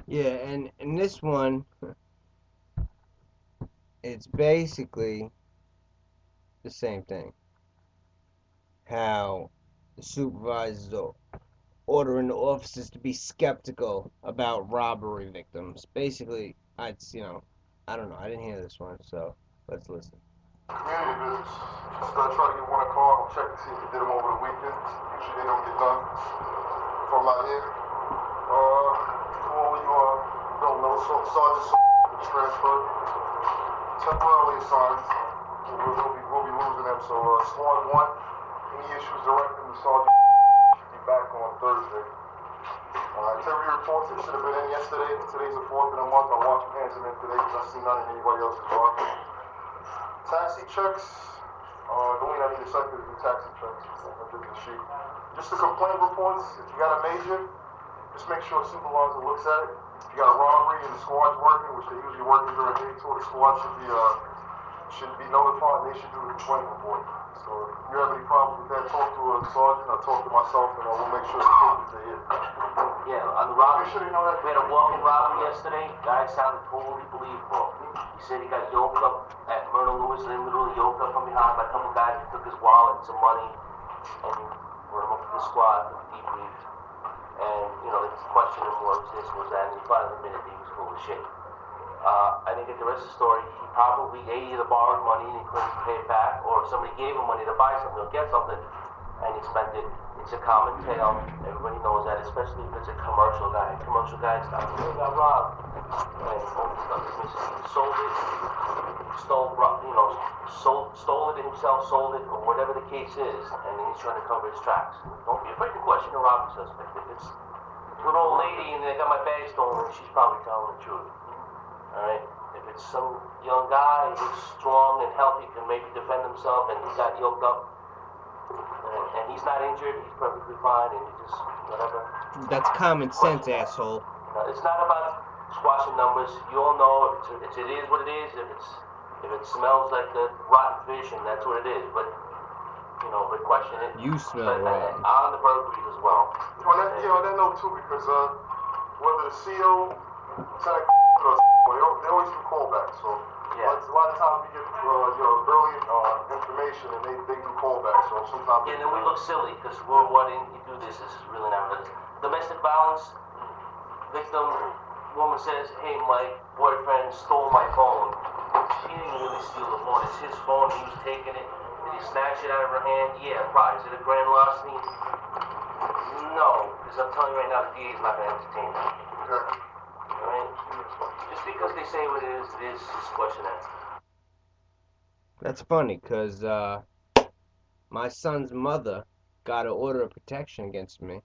Yeah, and in this one, it's basically the same thing. How the supervisors are ordering the officers to be skeptical about robbery victims. Basically, I don't know. I didn't hear this one, so let's listen. Community business. Just try to get one a car. I'll check to see if they did them over the weekend. Usually they don't get done if I'm not here. For all you don't know, Sergeant was transferred, temporarily assigned. We'll be losing them. So Squad 1, any issues directing the Sergeant should be back on Thursday. Activity reports, it should have been in yesterday. Today's the 4th of the month. I washed my hands of them today because I see none in anybody else's car. Taxi checks. The only I need a second to do taxi checks. I did the sheet. Just the complaint reports. If you got a major, just make sure a supervisor looks at it. If you got a robbery and the squad's working, which they usually working during day tour, the squad should be notified and they should do the complaint report. So if you have any problems with that, talk to a sergeant or talk to myself and we'll make sure the cases are here. Yeah, on the robbery, Make sure you know that. we had a walk-in robbery yesterday. Guy sounded totally believable. He said he got yoked up at Myrtle Lewis, and literally yoked up from behind by a couple guys who took his wallet and some money and brought him up to the squad, debriefed. And, you know, they questioned him, what was this, what was that, and he finally admitted that he was full of shit. I didn't get the rest of the story. He probably either borrowed money and he couldn't pay it back, or somebody gave him money to buy something or get something, and he spent it. It's a common tale. Everybody knows that, especially if it's a commercial guy. Commercial guys got robbed, and all the stuff is missing. He sold it, stole it himself, sold it, or whatever the case is, and then he's trying to cover his tracks. Don't be afraid to question a robbery suspect. If it's an old lady and they got my bag stolen, she's probably telling the truth. Alright? If it's some young guy who's strong and healthy, can maybe defend himself, and he got yoked up, and he's not injured, he's perfectly fine, and he just, whatever. That's common sense, asshole. It's not about squashing numbers. You all know it is what it is. If it smells like the rotten fish, and that's what it is. But you know, but question it. You smell rotten. On the burglaries as well. On that note too, because whether the CO, Lieutenant or they always do callbacks. So yeah. A lot of times we get early information and they do callbacks. So sometimes. Yeah, and then we look silly because we're wanting to do this. This is really not real. Domestic violence victim, woman says, "Hey, my boyfriend stole my phone." She didn't really steal the phone. It's his phone. He was taking it. Did he snatch it out of her hand? Yeah, probably. Is it a grand larceny? No, because I'm telling you right now, the DA is not going to entertain that. Okay. Alright? Just because they say what it is, just question that. That's funny, because my son's mother got an order of protection against me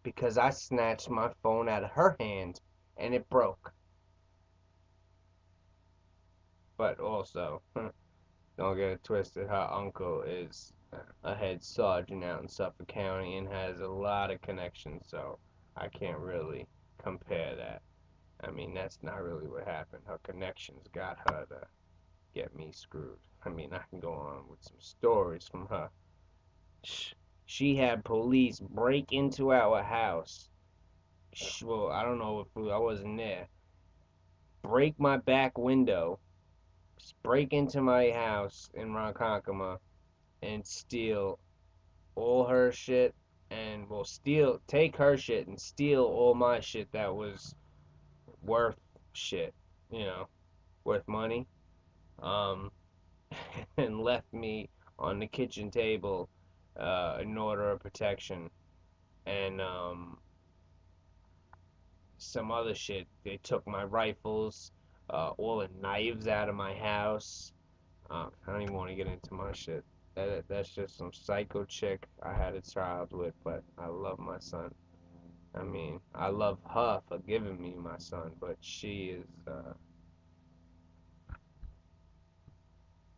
because I snatched my phone out of her hand and it broke. But also, don't get it twisted, her uncle is a head sergeant out in Suffolk County and has a lot of connections, so I can't really compare that. I mean, that's not really what happened. Her connections got her to get me screwed. I mean, I can go on with some stories from her. She had police break into our house. Well, I don't know if I wasn't there. Break my back window, break into my house in Ronkonkoma, and steal all her shit, and take her shit and steal all my shit that was worth shit, you know, worth money. Um, and left me on the kitchen table an order of protection, and some other shit. They took my rifles, all the knives out of my house. I don't even want to get into my shit. That's just some psycho chick I had a child with, but I love my son. I mean, I love her for giving me my son, but she is,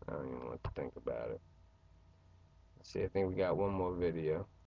I don't even want to think about it. Let's see, I think we got one more video.